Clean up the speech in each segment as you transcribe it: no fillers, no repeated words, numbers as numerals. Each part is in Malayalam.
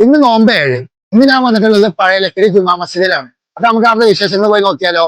ഇന്ന് നോമ്പ് 7. ഇന്ന് ഞാൻ വന്നിട്ടുള്ളത് പഴയ ലക്കടി ജുമാ മസ്ജിദിലാണ്. അപ്പൊ നമുക്ക് അവിടുത്തെ വിശേഷങ്ങൾ പോയി നോക്കിയാലോ?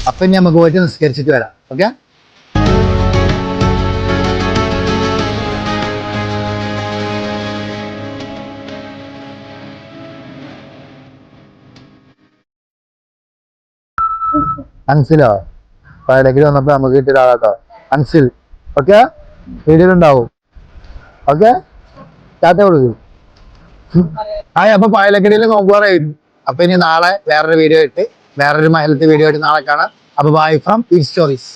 അപ്പൊ ഇനി നമുക്ക് പോയിട്ട് നിസ്കരിച്ചിട്ട് വരാം. ഓക്കെ. അൻസിലോ പഴയലക്കടി വന്നപ്പോ നമുക്ക് കിട്ടിയ ഒരാളാട്ടോ അൻസിൽ. ഓക്കെ, വീഡിയോയിലുണ്ടാവും. ഓക്കെ, ചാറ്റ കൊടുക്കും. അപ്പൊ പഴയലക്കടിയിൽ നോമ്പ് പറയും. അപ്പൊ ഇനി നാളെ വേറൊരു വീഡിയോ ഇട്ട് വേറൊരു മഹലത്തെ വീഡിയോ ആയിട്ട് നാളെ കാണാം. അപ്പൊ ബൈ ഫ്രം സ്റ്റോറീസ്.